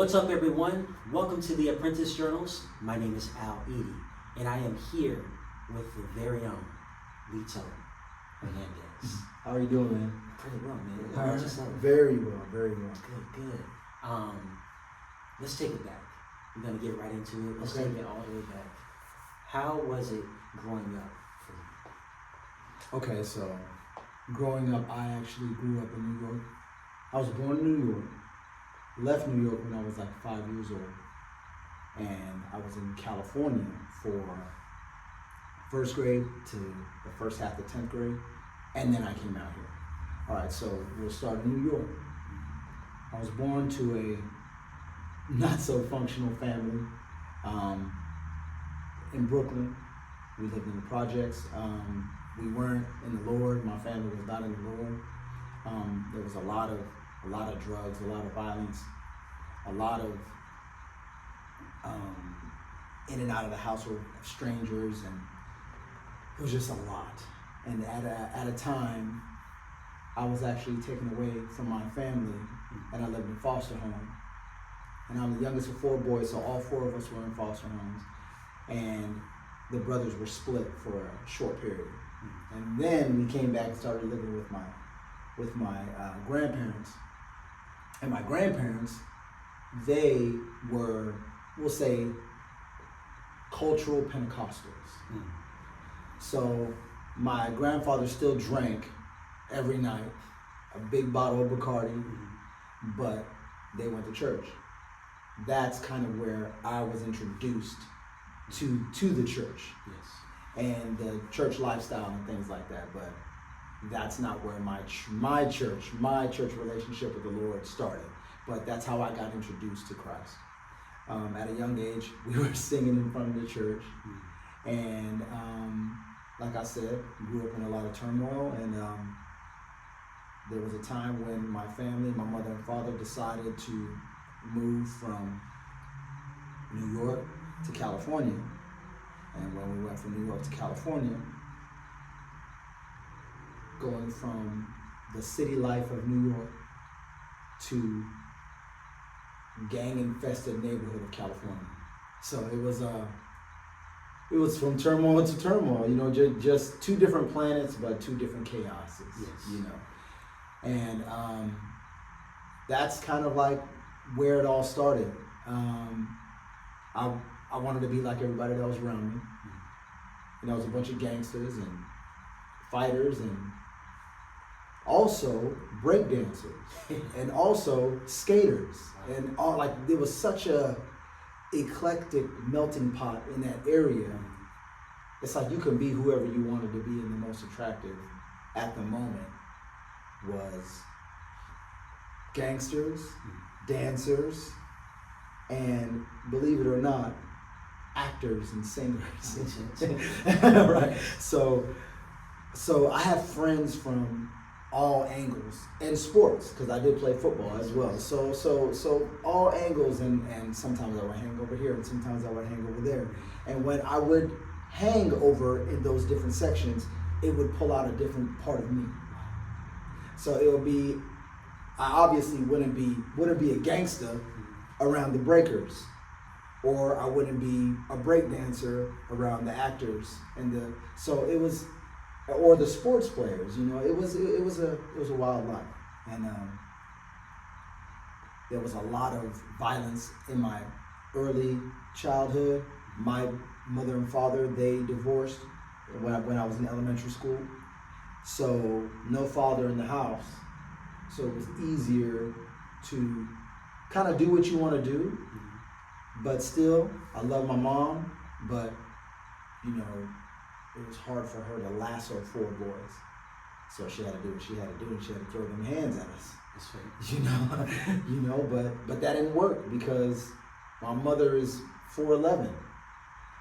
What's up, everyone? Welcome to the Apprentice Journals. My name is Al Edie, and I am here with the very own Lito Hernandez. How are you doing, man? Pretty well, man. How about yourself? Very well, very well. Good. Let's take it back. We're gonna get right into it. Let's Okay. take it all the way back. How was it growing up for you? Okay, so growing up, I actually grew up in New York. I was born in New York, left New York when I was like 5 years old, and I was in California for first grade to the first half of 10th grade, and then I came out here. All right, so we'll start in New York. I was born to a not so functional family in Brooklyn. We lived in the projects. We weren't in the Lord. My family was not in the Lord. There was a lot of drugs, a lot of violence, a lot of in and out of the household of strangers, and it was just a lot. And at a time, I was actually taken away from my family, and I lived in foster home. And I'm the youngest of four boys, so all four of us were in foster homes, and the brothers were split for a short period. And then we came back and started living with my grandparents. And my grandparents, they were, we'll say, cultural Pentecostals. So my grandfather still drank every night, a big bottle of Bacardi, but they went to church. That's kind of where I was introduced to the church. Yes. And the church lifestyle and things like that, but that's not where my church relationship with the Lord started. But that's how I got introduced to Christ. At a young age, we were singing in front of the church, and like I said, grew up in a lot of turmoil, and there was a time when my family, my mother and father, decided to move from New York to California. And when we went from New York to California, going from the city life of New York to gang-infested neighborhood of California. So it was from turmoil to turmoil, you know, just two different planets, but two different chaoses, Yes. you know. And that's kind of like where it all started. I wanted to be like everybody that was around me. You know, it was a bunch of gangsters and fighters and also breakdancers and also skaters. And all, like, there was such a eclectic melting pot in that area. It's like you can be whoever you wanted to be, and the most attractive at the moment was gangsters, dancers, and believe it or not, actors and singers. Right. So I have friends from all angles, and sports, because I did play football as well. So all angles, and sometimes I would hang over here, and sometimes I would hang over there. And when I would hang over in those different sections, it would pull out a different part of me. So it would be, I obviously wouldn't be a gangster around the breakers, or I wouldn't be a break dancer around the actors so it was, or the sports players. You know, it was a wild life, and there was a lot of violence in my early childhood. My mother and father, they divorced when I was in elementary school, so no father in the house. So it was easier to kind of do what you want to do, but still, I love my mom, but, you know, it was hard for her to lasso four boys. So she had to do what she had to do, and she had to throw them hands at us. That's right. You know, but that didn't work because my mother is 4'11",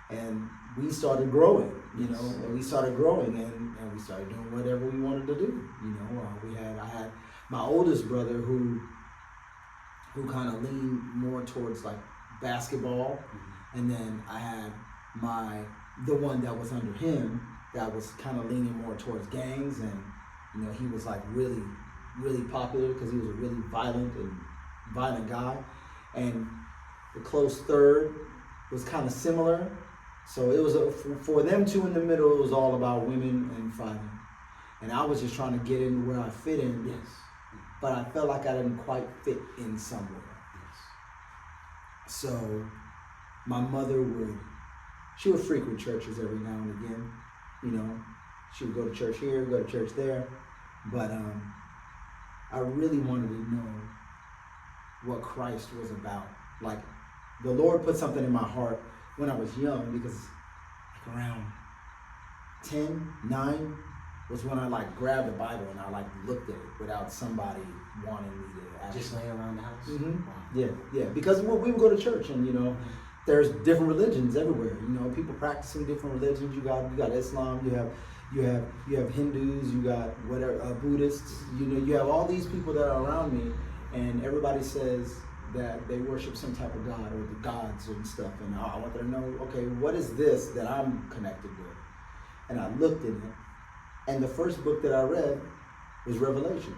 and we started growing, you know, and we started growing, and we started doing whatever we wanted to do. You know, I had my oldest brother who kind of leaned more towards like basketball, and then I had the one that was under him that was kind of leaning more towards gangs, and you know, he was like really, really popular because he was a really violent guy. and the close third was kind of similar. So it was for them two in the middle. It was all about women and fighting, and I was just trying to get in where I fit in. Yes. But I felt like I didn't quite fit in somewhere. Yes. So my mother she would frequent churches every now and again. You know, she would go to church here, go to church there. But I really wanted to know what Christ was about. Like, the Lord put something in my heart when I was young, because like around 10, 9 was when I like grabbed the Bible and I like looked at it without somebody wanting me to actually. Just laying around the house? Mm-hmm. Wow. Yeah. Because we would go to church, and there's different religions everywhere. People practicing different religions. You got Islam, you have Hindus, you got whatever, Buddhists. You have all these people that are around me, and everybody says that they worship some type of God or the gods and stuff. And I want them to know, okay, what is this that I'm connected with? And I looked in it, and the first book that I read was Revelation.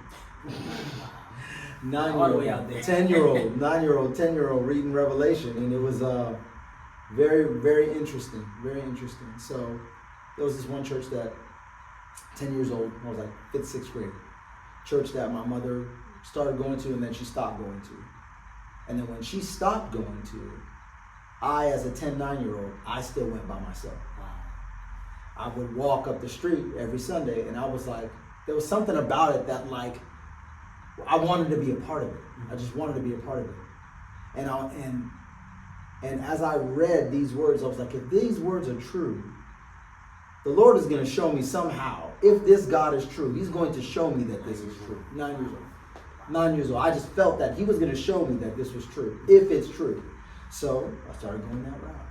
9-year-old, 10-year-old, 9-year-old, 10-year-old reading Revelation, and it was very, very interesting, very interesting. So there was this one church that 10 years old, I was like 5th, 6th grade, church that my mother started going to, and then she stopped going to. And then when she stopped going to it, I, as a 10, 9-year-old, I still went by myself. Wow. I would walk up the street every Sunday, and I was like, there was something about it that like, I wanted to be a part of it. I just wanted to be a part of it. And as I read these words, I was like, if these words are true, the Lord is going to show me somehow. If this God is true, He's going to show me that this is true. 9 years old. 9 years old. I just felt that He was going to show me that this was true, if it's true. So I started going that route.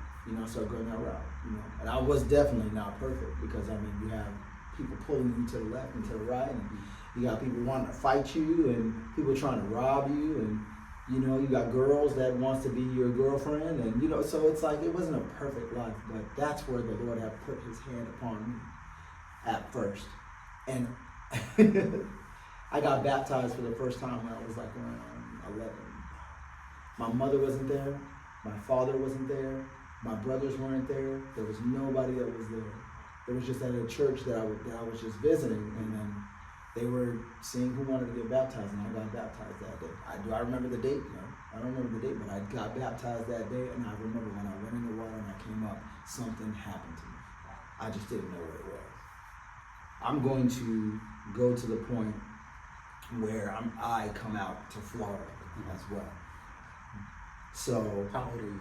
And I was definitely not perfect, because you have people pulling you to the left and to the right, and you got people wanting to fight you, and people trying to rob you, and you got girls that wants to be your girlfriend, and so it's like it wasn't a perfect life, but that's where the Lord had put His hand upon me at first. And I got baptized for the first time when I was like around 11. My mother wasn't there, my father wasn't there, my brothers weren't there. There was nobody that was there. It was just at a church that I was just visiting, and then they were seeing who wanted to get baptized, and I got baptized that day. Do I remember the date? No, I don't remember the date, but I got baptized that day, and I remember when I went in the water and I came up, something happened to me. I just didn't know what it was. I'm going to go to the point where I come out to Florida as well. So How old are you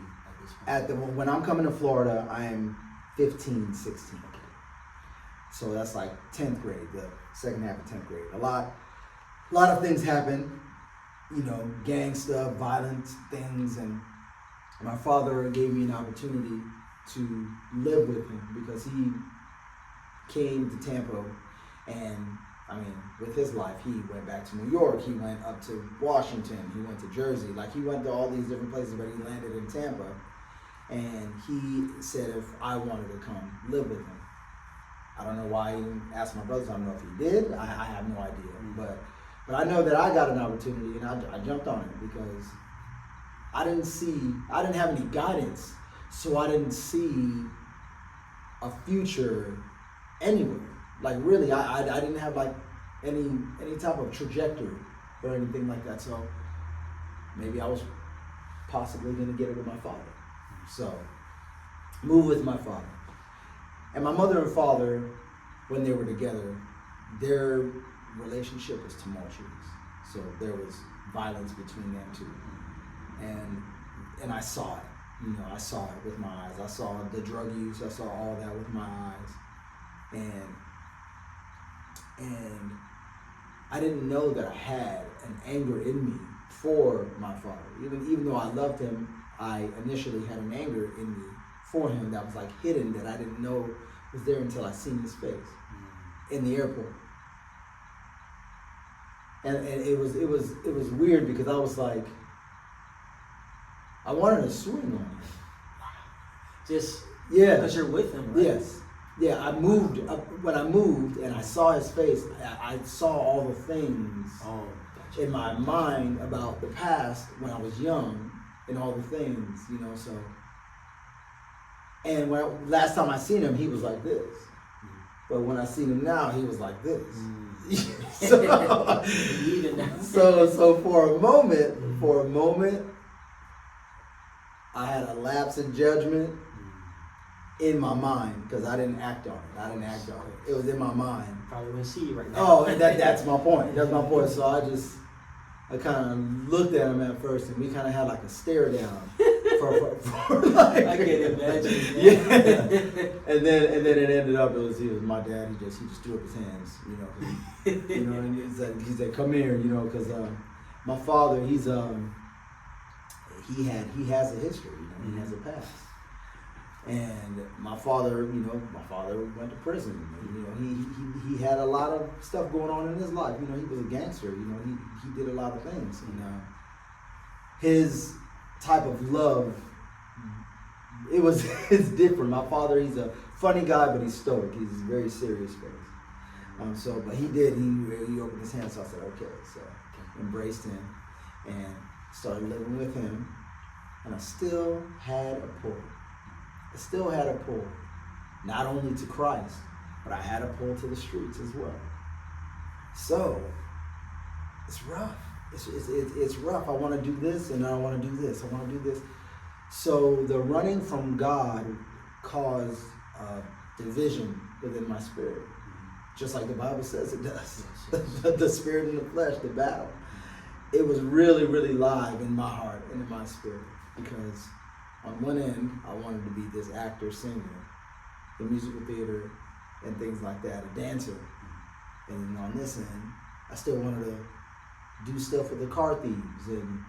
at this point? when I'm coming to Florida, I am 15, 16. So that's like 10th grade, the second half of 10th grade. A lot of things happen, gang stuff, violent things, and my father gave me an opportunity to live with him, because he came to Tampa, and with his life, he went back to New York, he went up to Washington, he went to Jersey, like he went to all these different places, but he landed in Tampa, and he said if I wanted to come live with him. I don't know why he didn't ask my brothers. I don't know if he did. I have no idea. But I know that I got an opportunity, and I jumped on it, because I didn't have any guidance, so I didn't see a future anywhere. Like really, I didn't have like any type of trajectory or anything like that. So maybe I was possibly going to get it with my father. So move with my father. And my mother and father, when they were together, their relationship was tumultuous. So there was violence between them two. And I saw it. I saw it with my eyes. I saw the drug use. I saw all that with my eyes. And I didn't know that I had an anger in me for my father. Even though I loved him, I initially had an anger in me for him that was like hidden, that I didn't know was there until I seen his face in the airport. And it was weird, because I was like, I wanted to swing on him. Just because you're with him, right? Yes. Yeah, I moved. When I moved and I saw his face, I saw all the things in my mind about the past when I was young and all the things, you know. So, and last time I seen him, he was like this. But when I seen him now, he was like this. so for a moment, I had a lapse in judgment in my mind because I didn't act on it. It was in my mind. Probably wouldn't see you right now. Oh, and that's my point. So I kind of looked at him at first, and we kind of had like a stare down. for like, I can imagine. Yeah. and then it ended up. He was my dad. He just threw up his hands, you know. And he said, "Come here," you know, because my father, he has a history, you know, he has a past. And my father went to prison. You know, he had a lot of stuff going on in his life. You know, he was a gangster. You know, he did a lot of things. You know, his type of love, it's different. My father, he's a funny guy, but he's stoic. He's a very serious face. But he opened his hands. So I said, okay. So embraced him and started living with him. And I still had a pull. Not only to Christ, but I had a pull to the streets as well. So it's rough. It's rough. I want to do this, and I want to do this. I want to do this. So the running from God caused division within my spirit, just like the Bible says it does. The spirit and the flesh, the battle. It was really, really live in my heart and in my spirit, because on one end, I wanted to be this actor, singer, in musical theater, and things like that, a dancer. And on this end, I still wanted to do stuff with the car thieves and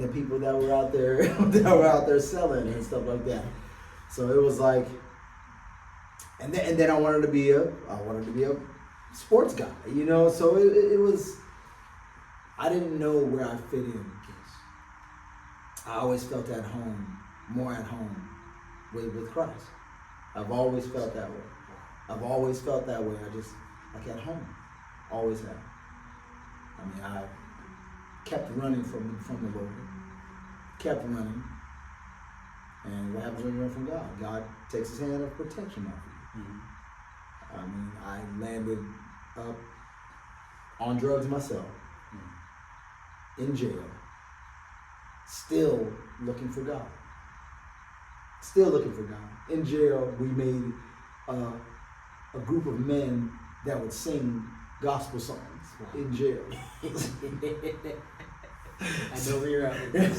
the people that were out there selling and stuff like that. So it was like, and then I wanted to be a sports guy, you know. So it was, I didn't know where I fit in. I always felt more at home with Christ. I've always felt that way. Like at home, always have. I mean, I kept running from the Lord, kept running. And what happens when you run from God? God takes his hand of protection off you. Mm-hmm. I mean, I landed up on drugs myself, in jail, still looking for God. In jail, we made a group of men that would sing gospel songs in jail. I know where you're at with this.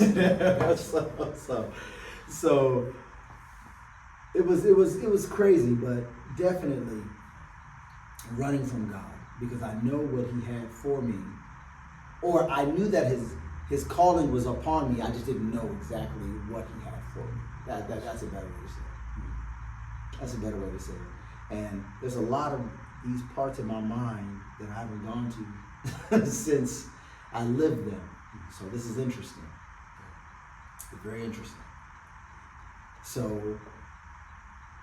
So it was crazy, but definitely running from God, because I know what he had for me, or I knew that his calling was upon me. I just didn't know exactly what he had for me. That's a better way to say it. And there's a lot of these parts of my mind that I haven't gone to since I lived them. So this is interesting. Very interesting. So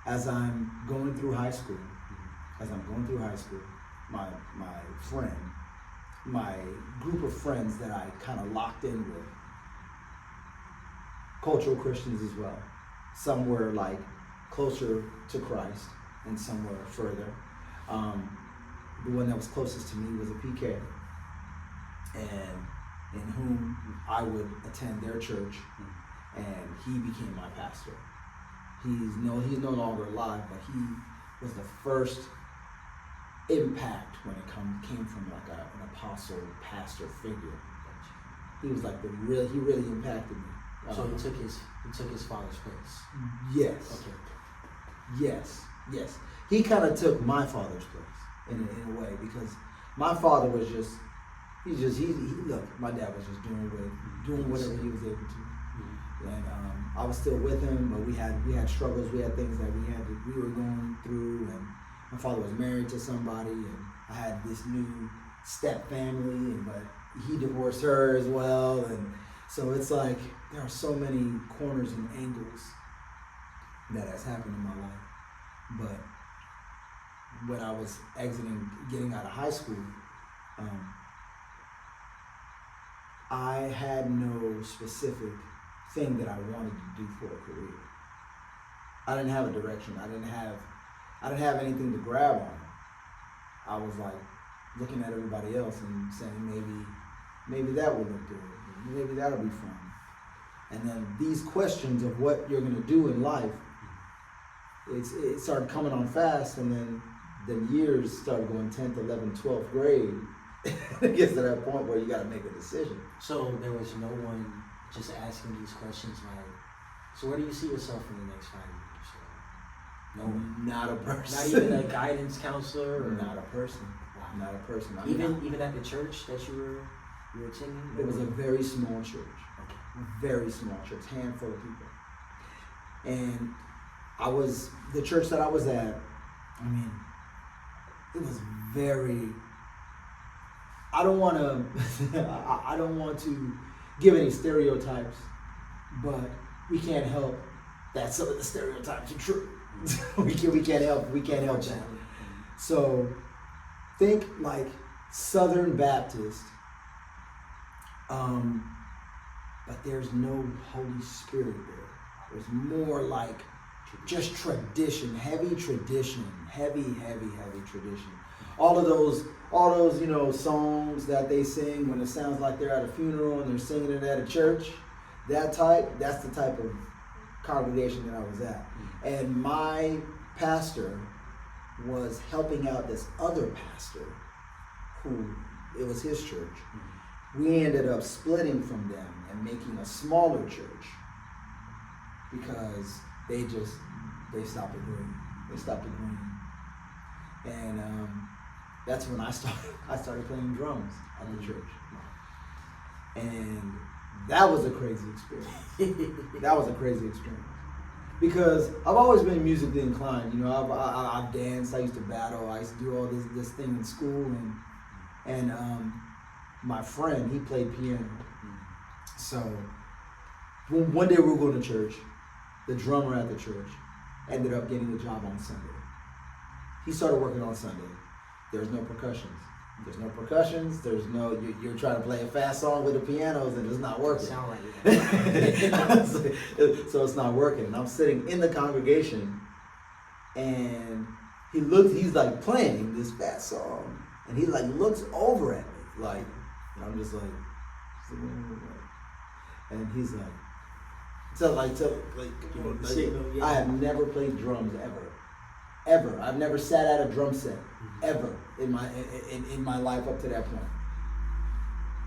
as I'm going through high school, my group of friends that I kind of locked in with, cultural Christians as well. Some were like closer to Christ and some were further. The one that was closest to me was a PK, and in whom I would attend their church, and he became my pastor. He's no longer alive, but he was the first impact when it came from like an apostle, pastor figure. He was like he really impacted me. So he took his father's place. Yes. Okay. Yes. He kind of took my father's place in a way, because my father was my dad was just doing whatever he was able to. And I was still with him, but we had struggles, we had things that we were going through, and my father was married to somebody, and I had this new step family, but he divorced her as well, and so it's like there are so many corners and angles that has happened in my life. But when I was getting out of high school, I had no specific thing that I wanted to do for a career. I didn't have a direction. I didn't have anything to grab on. I was like looking at everybody else and saying maybe that would look good. Maybe that'll be fun. And then these questions of what you're gonna do in life, it started coming on fast, and then years started going 10th, 11th, 12th grade. It gets to that point where you gotta make a decision. So there was no one just asking these questions like, so where do you see yourself in the next 5 years? No one. Not a person. Not even a guidance counselor? Or? Not a person. Wow. Not a person. Even at the church that you were attending? It was a very small church. Okay. Very small church, handful of people. And the church that I was at, I mean, it was very, I don't want to give any stereotypes, but we can't help that some of the stereotypes are true. we can't help that. So think like Southern Baptist, but there's no Holy Spirit there. There's more like just tradition, heavy tradition. All those, songs that they sing when it sounds like they're at a funeral and they're singing it at a church, that's the type of congregation that I was at. And my pastor was helping out this other pastor who, it was his church. We ended up splitting from them and making a smaller church because they stopped agreeing. And that's when I started playing drums at the church. And that was a crazy experience. Because I've always been musically inclined. I've danced, I used to battle, I used to do all this thing in school, and my friend, he played piano. So one day we were going to church. The drummer at the church ended up getting the job on Sunday. He started working on Sunday. There's no percussions. There's no, you're trying to play a fast song with the pianos and it's not working. Sound like it. So it's not working. And I'm sitting in the congregation and he's like playing this fast song and he like looks over at me like, and I'm just like, and he's like, I have never played drums ever. I've never sat at a drum set ever in my life up to that point.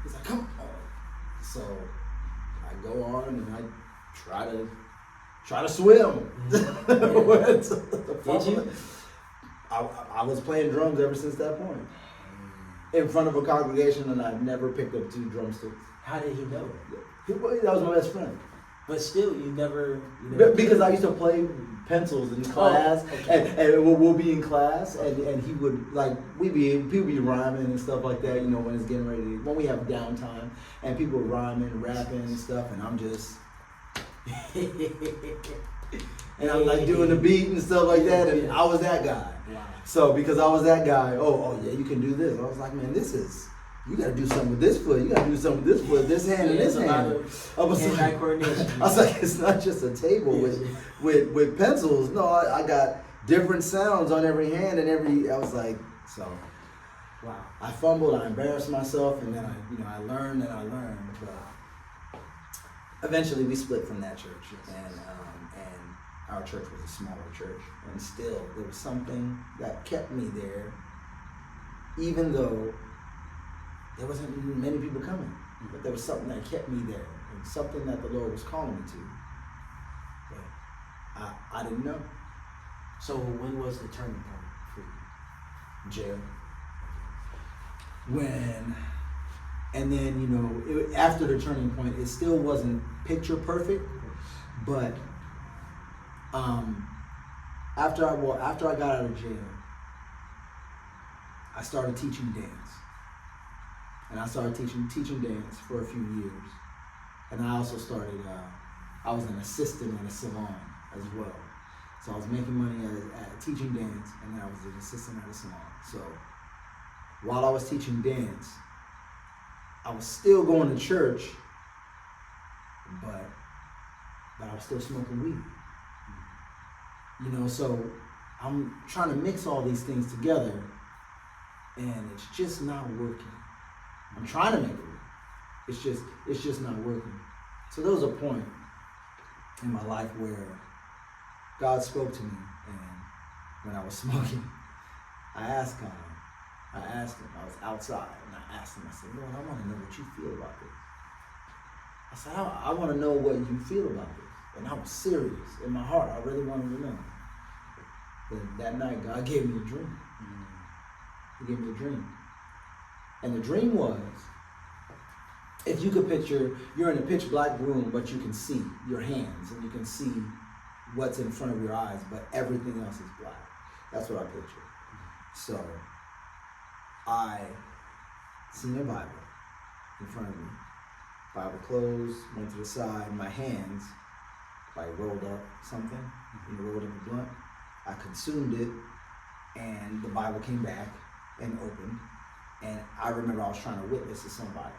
He's like, come on. So I go on and I try to swim. Did you? I was playing drums ever since that point. In front of a congregation, and I've never picked up 2 drumsticks. How did he know? That was my best friend. But still, you never because I used to play pencils in class, and we'll be in class, and he would like people be rhyming and stuff like that. When it's getting ready, when we have downtime, and people rhyming, rapping and stuff, and I'm just, and I'm like doing the beat and stuff like that, and I was that guy. Wow. So because I was that guy, oh yeah, you can do this. I was like, man, you gotta do something with this foot. You gotta do something with this foot, this hand, and this hand. I was like, it's not just a table with pencils. No, I got different sounds on every hand and I was like, so. Wow. I fumbled. I embarrassed myself, and then I learned. But eventually, we split from that church, and our church was a smaller church, and still there was something that kept me there, even though there wasn't many people coming, but there was something that kept me there, and something that the Lord was calling me to. But I didn't know. So when was the turning point for you? Jail. And then after the turning point, it still wasn't picture perfect, but after I got out of jail, I started teaching dance. And I started teaching dance for a few years. And I also started, I was an assistant at a salon as well. So I was making money at teaching dance, and then I was an assistant at a salon. So while I was teaching dance, I was still going to church, but I was still smoking weed. So I'm trying to mix all these things together, and it's just not working. I'm trying to make it work. It's just not working. So there was a point in my life where God spoke to me, and when I was smoking, I asked God. I asked him. I was outside, and I asked him. I said, Lord, I want to know what you feel about this. I said, I want to know what you feel about this. And I was serious in my heart. I really wanted to know. But that night, God gave me a dream. He gave me a dream. And the dream was, if you could picture, you're in a pitch black room, but you can see your hands and you can see what's in front of your eyes, but everything else is black. That's what I pictured. So I seen a Bible in front of me. Bible closed, went to the side, my hands rolled up something, rolled up a blunt. I consumed it, and the Bible came back and opened. And I remember I was trying to witness to somebody.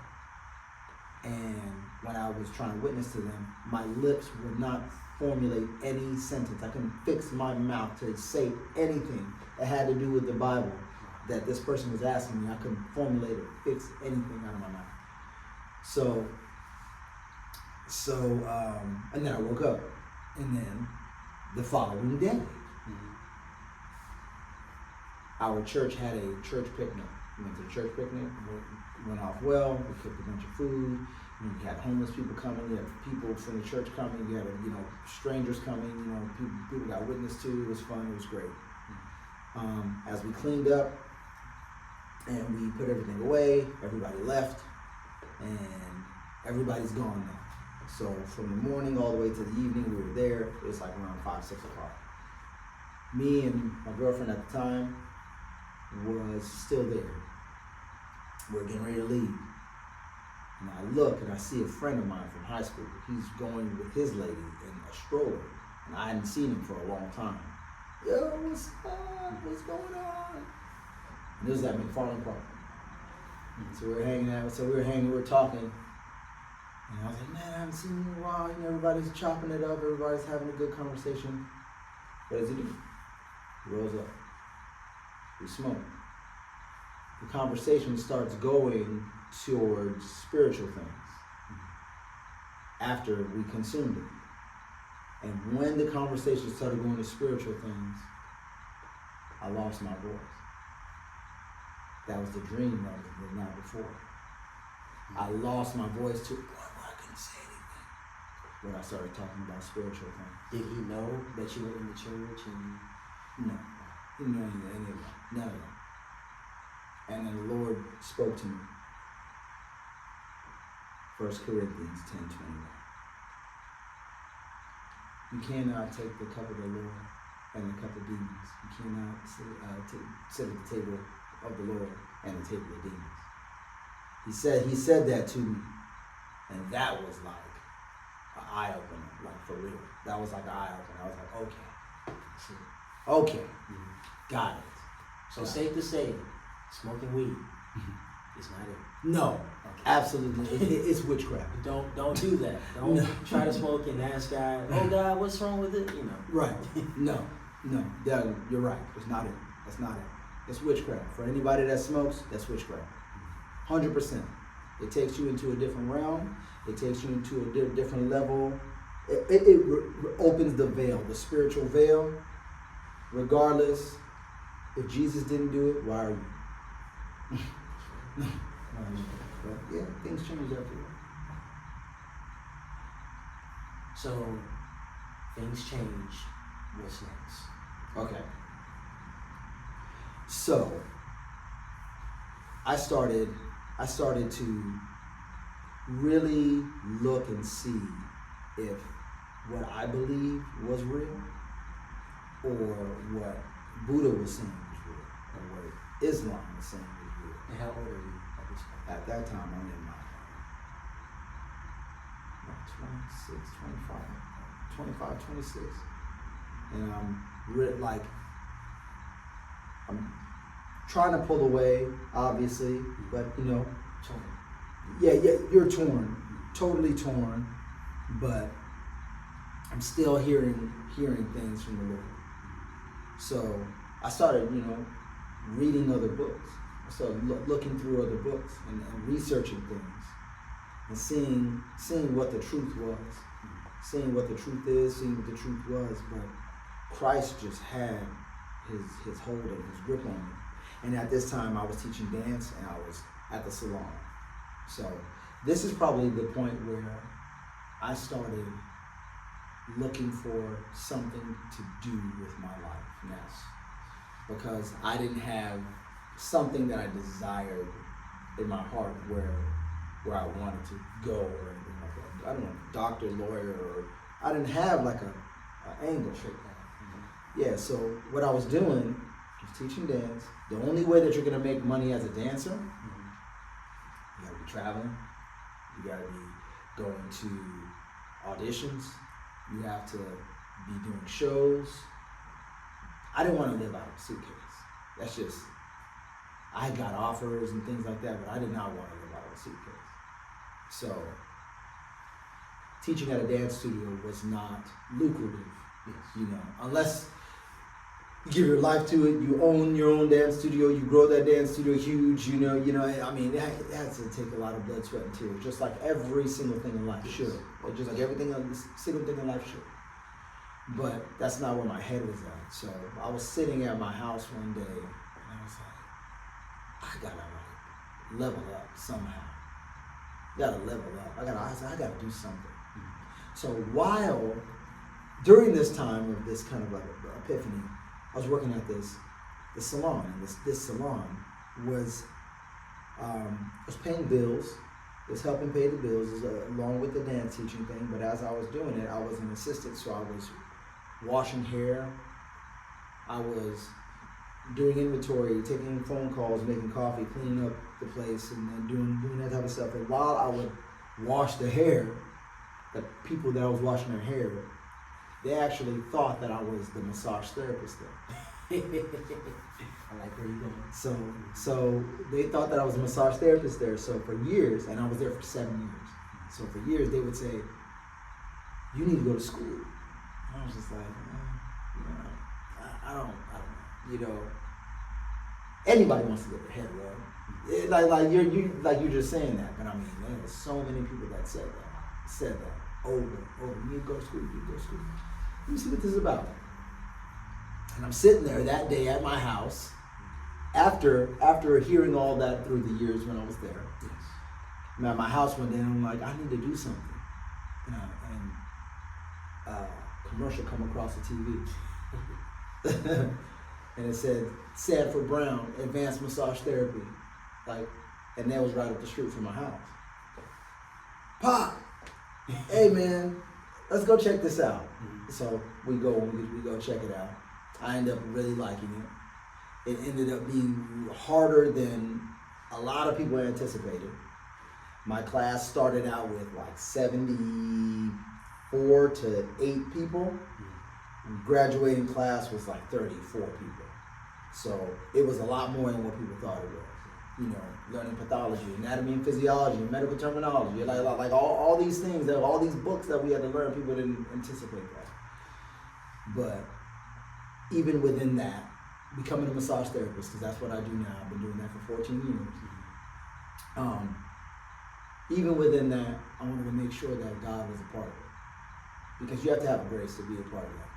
And when I was trying to witness to them, my lips would not formulate any sentence. I couldn't fix my mouth to say anything that had to do with the Bible that this person was asking me. I couldn't formulate or fix anything out of my mouth. So, and then I woke up. And then the following day, our church had a church picnic. We went to the church picnic, went off well, we cooked a bunch of food. We had homeless people coming, you had people from the church coming, you had strangers coming, people got witnessed to. It was fun, it was great. As we cleaned up and we put everything away, everybody left, and everybody's gone now. So from the morning all the way to the evening, we were there. It was like around 5, 6 o'clock. Me and my girlfriend at the time was still there. We're getting ready to leave. And I look and I see a friend of mine from high school. He's going with his lady in a stroller. And I hadn't seen him for a long time. Yo, what's up? What's going on? And this was at McFarland Park. So we were hanging out. We were talking. And I was like, man, I haven't seen you in a while. Everybody's chopping it up. Everybody's having a good conversation. What does he do? He rolls up. We smoke. The conversation starts going towards spiritual things after we consumed it. And when the conversation started going to spiritual things, I lost my voice. That was the dream that was the night before. I lost my voice to I couldn't say anything when I started talking about spiritual things. Did he know that you were in the church? And no, he didn't know any of that. None of that. And then the Lord spoke to me. 1 Corinthians 10:21. You cannot take the cup of the Lord and the cup of demons. You cannot sit at the table of the Lord and the table of demons. He said that to me, and that was like an eye opener, like for real. That was like an eye opener. I was like, okay, got it. So safe to say, smoking weed is not it. No, Okay. absolutely, it's witchcraft. Don't do that. Don't try to smoke and ask God, oh God, what's wrong with it? Right? No, you're right. It's not it. That's not it. It's witchcraft. For anybody that smokes, that's witchcraft. 100%. It takes you into a different realm. It takes you into a different level. It opens the veil, the spiritual veil. Regardless, if Jesus didn't do it, why are you? But yeah, things change after that. So things change. What's next? Okay. So I started to really look and see if what I believed was real or what Buddha was saying was real or what Islam was saying was real. And how old are you at this point? At that time, I'm in my 25, 26. And I'm trying to pull away, obviously, but 20. Yeah, you're torn, totally torn, but I'm still hearing things from the Lord. So I started, reading other books. I started looking through other books and researching things and seeing what the truth was, seeing what the truth is, seeing what the truth was. But Christ just had his hold and his grip on me. And at this time, I was teaching dance and I was at the salon. So this is probably the point where I started looking for something to do with my life next, because I didn't have something that I desired in my heart where I wanted to go or anything like that. I don't know, doctor, lawyer, or I didn't have like a angle. Yeah, so what I was doing was teaching dance. The only way that you're gonna make money as a dancer, you gotta be traveling, you gotta be going to auditions, you have to be doing shows. I didn't want to live out of a suitcase. That's just, I got offers and things like that, but I did not want to live out of a suitcase. So teaching at a dance studio was not lucrative, unless you give your life to it, you own your own dance studio, you grow that dance studio huge, I mean, it has to take a lot of blood, sweat, and tears, just like every single thing in life should. Just like everything, single thing in life should. But that's not where my head was at. So I was sitting at my house one day, and I was like, I gotta level up somehow. Gotta level up. I gotta do something. So during this time of this kind of like epiphany, I was working at this salon, and this salon was paying bills. It was helping pay the bills along with the dance teaching thing. But as I was doing it, I was an assistant, so I was washing hair. I was doing inventory, taking phone calls, making coffee, cleaning up the place, and then doing that type of stuff. And while I would wash the hair, the people that I was washing their hair, they actually thought that I was the massage therapist there. I like where you're going. So they thought that I was a massage therapist there. So for years, and I was there for 7 years. So for years they would say, "You need to go to school." And I was just like, I don't know. Anybody wants to get their head rubbed. You're just saying that, but I mean, there were so many people that said that over and over. You need to go to school. You need to go to school. Let me see what this is about. And I'm sitting there that day at my house, after hearing all that through the years when I was there. Yes. I'm at my house one day and I'm like, I need to do something. And a commercial come across the TV. And it said, Sanford Brown, Advanced Massage Therapy. And that was right up the street from my house. Pop! Hey man, let's go check this out. So we go check it out. I ended up really liking it. It ended up being harder than a lot of people anticipated. My class started out with like 74 to 8 people. Graduating class was like 34 people. So it was a lot more than what people thought it was. Learning pathology, anatomy and physiology, medical terminology, like all these things, all these books that we had to learn, people didn't anticipate that. But even within that, becoming a massage therapist, because that's what I do now, I've been doing that for 14 years. Even within that, I wanted to make sure that God was a part of it. Because you have to have a grace to be a part of that.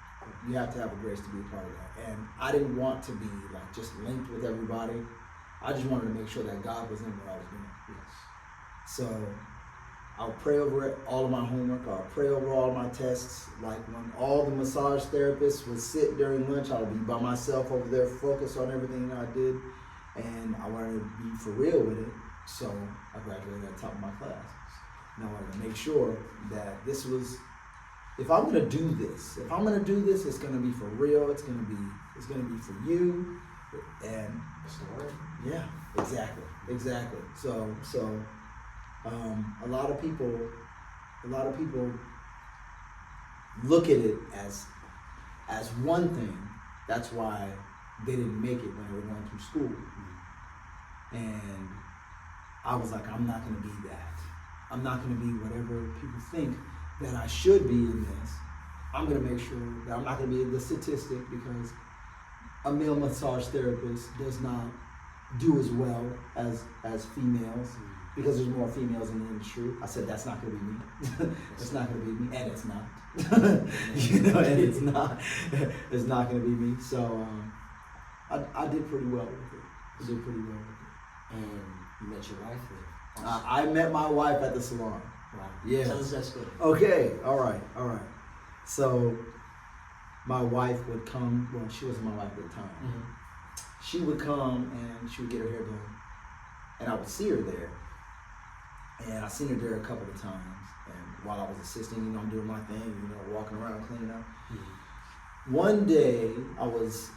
You have to have a grace to be a part of that. And I didn't want to be just linked with everybody. I just wanted to make sure that God was in what I was doing. Yes. So I'll pray over it, all of my homework. I'll pray over all my tests. Like when all the massage therapists would sit during lunch, I would be by myself over there, focused on everything that I did. And I wanted to be for real with it. So I graduated at the top of my class. And I wanted to make sure that this was, if I'm gonna do this, it's gonna be for real. It's gonna be for you. And yeah, exactly. So a lot of people look at it as one thing. That's why they didn't make it when they were going through school. And I was like, I'm not going to be that. I'm not going to be whatever people think that I should be in this. I'm going to make sure that I'm not going to be the statistic, because a male massage therapist does not do as well as females, because there's more females in the industry. I said, that's not going to be me. It's not going to be me, and it's not. You know, and it's not. It's not going to be me. So I did pretty well with it. I did pretty well with it. And you met your wife there? I met my wife at the salon. Wow. Yeah. Tell us that story. Okay. All right. So my wife would come. Well, she wasn't my wife at the time. Mm-hmm. She would come and she would get her hair done, and I would see her there. And I seen her there a couple of times. And while I was assisting, you know, I'm doing my thing, you know, walking around cleaning up. Mm-hmm. One day I was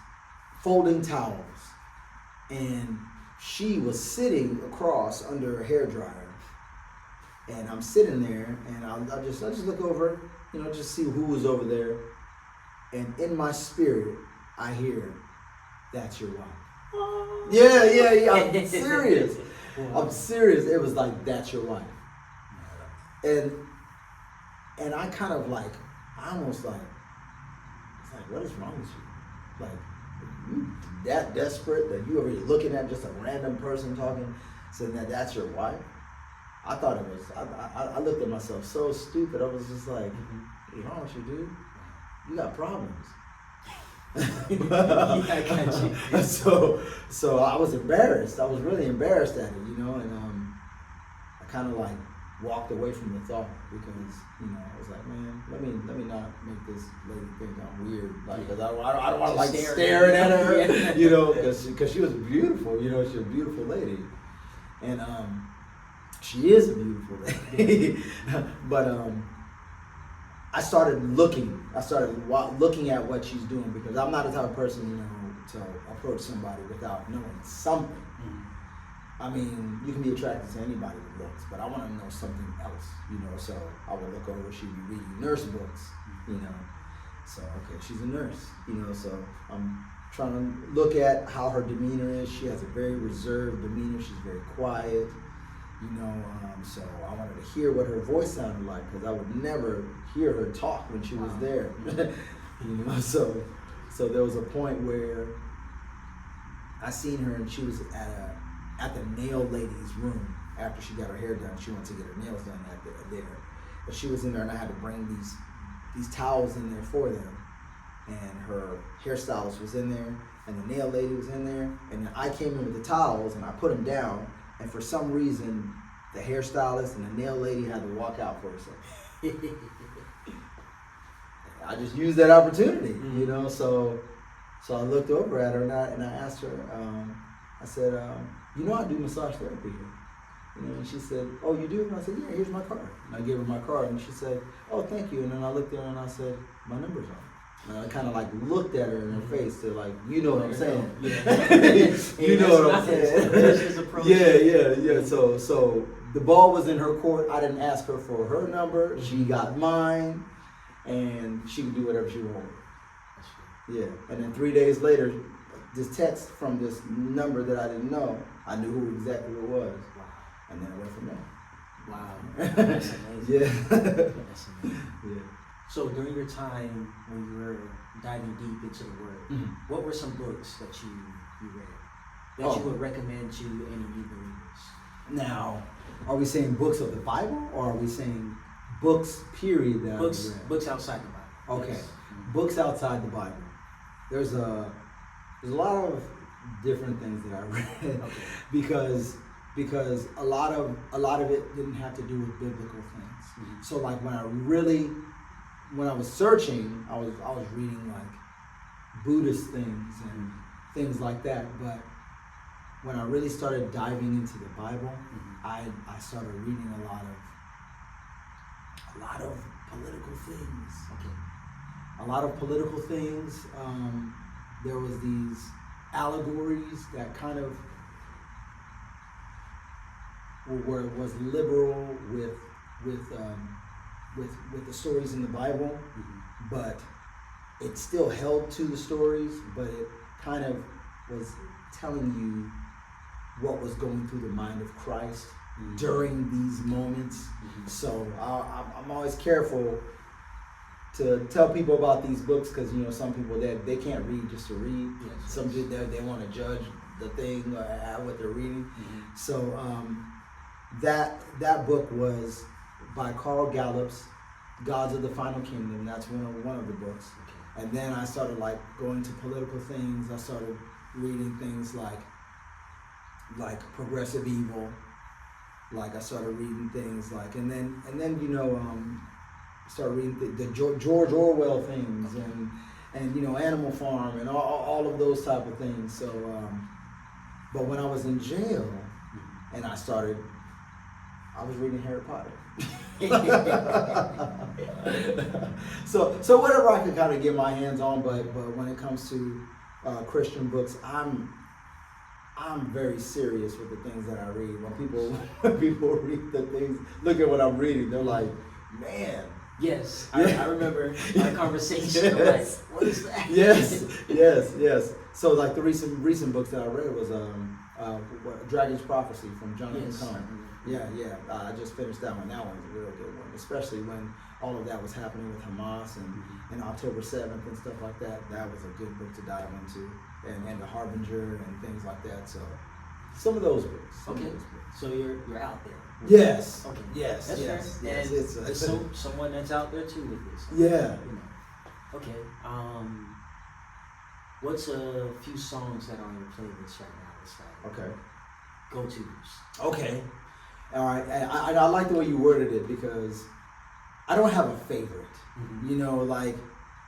folding towels, and she was sitting across under a hairdryer. And I'm sitting there, and I just look over, you know, just see who was over there. And in my spirit, I hear, "That's your wife." Yeah. I'm serious. Wow. I'm serious. It was like, "That's your wife." And I kind of like, I almost like, it's like, what is wrong with you? Like, you that desperate that you already looking at just a random person talking, saying that that's your wife? I thought it was, I looked at myself so stupid. I was just like, "What's wrong with you, dude? You got problems." I got you. So I was embarrassed. I was really embarrassed at it, you know, and I kind of like walked away from the thought, because, you know, I was like, man, let me not make this lady think I'm weird, like, because I don't want to like staring at her, you know, because she was beautiful, you know, she's a beautiful lady, and she is a beautiful lady, but I started looking at what she's doing, because I'm not the type of person, you know, to approach somebody without knowing something. Mm-hmm. I mean, you can be attracted to anybody with looks, but I want to know something else, you know, so I would look over, she'd be reading nurse books, you know, so, okay, she's a nurse, you know, so I'm trying to look at how her demeanor is. She has a very reserved demeanor, she's very quiet, you know, so I wanted to hear what her voice sounded like, because I would never hear her talk when she was there, you know, so there was a point where I seen her, and she was at the nail lady's room after she got her hair done. She went to get her nails done there, but she was in there, and I had to bring these towels in there for them, and her hairstylist was in there, and the nail lady was in there, and then I came in with the towels, and I put them down, and for some reason the hairstylist and the nail lady had to walk out for herself. I just used that opportunity, you know, so I looked over at her, and I asked her, I said, you know, I do massage therapy here. You know, and she said, "Oh, you do?" And I said, "Yeah, here's my card." And I gave her my card, and she said, "Oh, thank you." And then I looked at her, and I said, "My number's on it." And I kind of like looked at her in her face to like, you know what I'm saying? Yeah. You know what I'm saying? Yeah. So the ball was in her court. I didn't ask her for her number. She got mine, and she could do whatever she wanted. Yeah. And then 3 days later, this text from this number that I didn't know, I knew who exactly it was. Wow. And then it went from there. Wow. That's amazing. Yeah. That's amazing. Yeah. So during your time when you were diving deep into the Word, what were some books that you read that you would recommend to any new believers? Now, are we saying books of the Bible, or are we saying books, period, that Books, I've read? books outside the Bible. Okay. Yes. Books outside the Bible. There's a lot of different things that I read, Okay. because a lot of it didn't have to do with biblical things. Mhm. So like when I was searching, I was reading like Buddhist things and things like that. But when I really started diving into the Bible, I started reading a lot of political things. Okay. A lot of political things. There was these allegories that kind of was liberal with the stories in the Bible, but it still held to the stories, but it kind of was telling you what was going through the mind of Christ during these moments. So I'm always careful to tell people about these books because some people they can't read just to read. Yes. Some they want to judge the thing what they're reading. So that book was by Carl Gallup's Gods of the Final Kingdom. That's one of the books. Okay. And then I started like going to political things. I started reading things like Progressive Evil. Like I started reading things like, and then started reading the George Orwell things and Animal Farm and all of those type of things. So, but when I was in jail, and I was reading Harry Potter. so whatever I could kind of get my hands on, but when it comes to Christian books, I'm very serious with the things that I read. When people read the things, look at what I'm reading, they're like, man. Yes, I remember our conversation. Yes. Like, what is that? Yes. So like the recent books that I read was Dragon's Prophecy from Jonathan Cohn. Yeah. I just finished that one. That one's a real good one, especially when all of that was happening with Hamas and October 7th and stuff like that. That was a good book to dive into, and The Harbinger and things like that. So some of those books. Okay. So you're out there. Yes. Okay. Yes. That's fair. Yes. And It's there's someone that's out there too with this. Yeah. Okay. What's a few songs that are on your playlist right now? It's like Okay. go-tos. Okay. All right. I like the way you worded it because I don't have a favorite. Like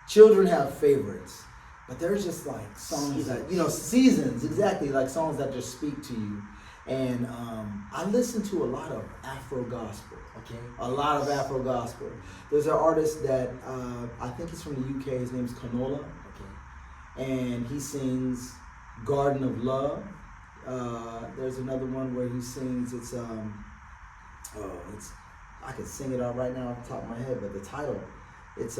children have favorites, but there's just like songs that seasons, exactly, like songs that just speak to you. And I listen to a lot of Afro gospel. Okay. A lot of Afro gospel. There's an artist that I think he's from the UK. His name's Kanola. Okay. And he sings Garden of Love. There's another one where he sings. I could sing it out right now off the top of my head, but the title, it's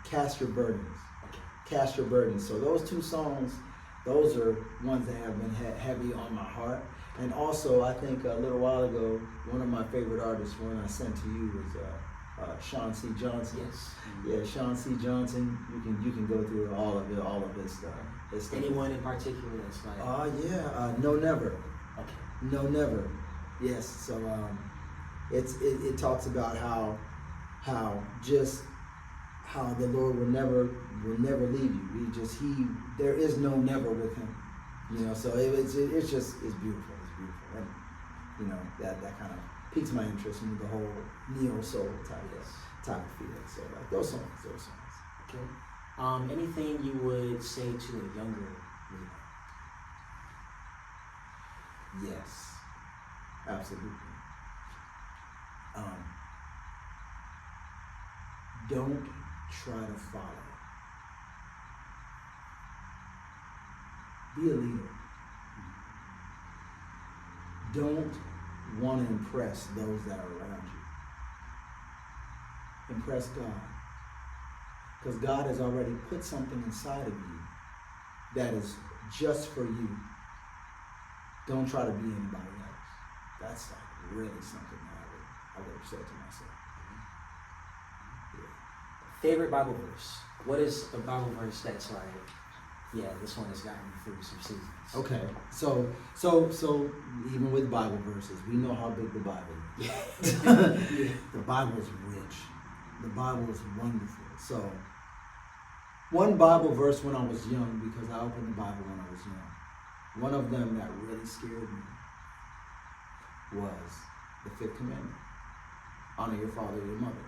Cast Your Burdens. Okay. Cast Your Burdens. So those two songs, those are ones that have been heavy on my heart. And also, I think a little while ago, one of my favorite artists, one I sent to you, was Sean C. Johnson. Yes. Yeah, Sean C. Johnson. You can go through all of his stuff. Anyone in particular that's like? No Never. Okay. No Never. Yes. So it talks about how the Lord will never leave you. There is no never with him. So it's beautiful. It's beautiful. And that kind of piques my interest in the whole neo soul type of feeling. So like those songs. Okay. Anything you would say to a younger reader? Yes, absolutely. Don't try to follow. Be a leader. Don't want to impress those that are around you. Impress God. Because God has already put something inside of you that is just for you. Don't try to be anybody else. That's like really something that I would have said to myself. Yeah. Favorite Bible verse? What is a Bible verse that's like, yeah, this one has gotten me through some seasons? Okay, so even with Bible verses, we know how big the Bible is. The Bible is rich. The Bible is wonderful. So one Bible verse when I was young, because I opened the Bible when I was young, one of them that really scared me was the fifth commandment. Honor your father and your mother.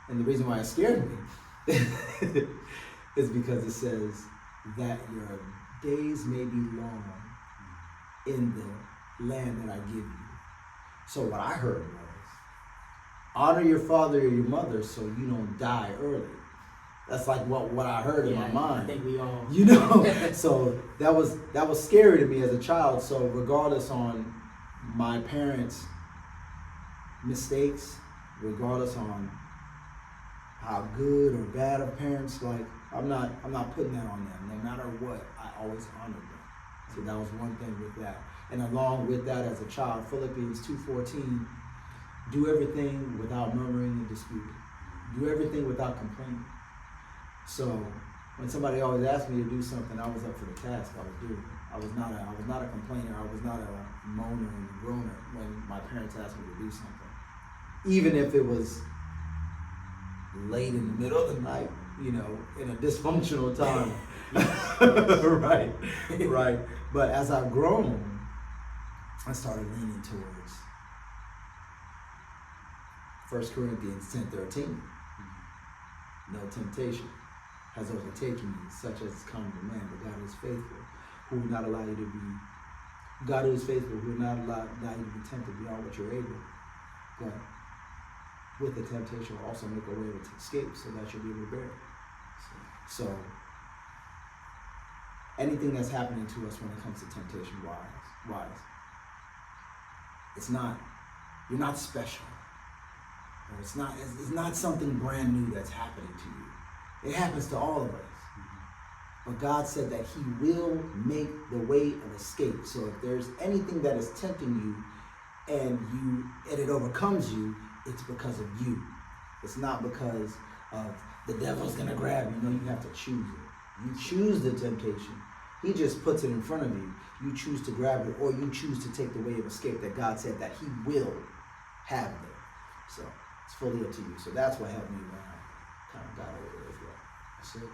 And the reason why it scared me is because it says that your days may be long in the land that I give you. So what I heard was, honor your father or your mother so you don't die early. That's like what I heard in my mind. I think we all So that was scary to me as a child. So regardless on my parents' mistakes, regardless on how good or bad of parents, like I'm not putting that on them. No matter what, I always honored them. So that was one thing with that. And along with that, as a child, Philippians 2:14, do everything without murmuring and disputing. Do everything without complaining. So when somebody always asked me to do something, I was up for the task. I was doing it. I was not a complainer. I was not a moaner and a groaner when my parents asked me to do something. Even if it was late in the middle of the night, you know, in a dysfunctional time. Right. But as I've grown, I started leaning towards 1 Corinthians 10:13. No temptation has overtaken you, such as is common to man, but God is faithful, who will not allow you to be, God who is faithful, who will not allow you to be tempted beyond what you're able. But with the temptation will also make a way to escape so that you'll be able to bear it. So anything that's happening to us when it comes to temptation wise, you're not special. Or it's not something brand new that's happening to you. It happens to all of us. But God said that He will make the way of escape. So if there's anything that is tempting you and it overcomes you, it's because of you. It's not because of the devil's gonna grab you. No, you have to choose it. You choose the temptation. He just puts it in front of you. You choose to grab it, or you choose to take the way of escape that God said that He will have there. So it's fully up to you. So that's what helped me when I kind of got over it as well. That's it.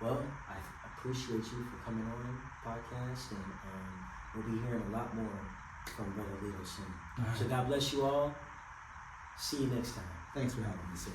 Well, I appreciate you for coming on the podcast, and we'll be hearing a lot more from Brother Lito soon. All right. So God bless you all. See you next time. Thanks for having me, sir.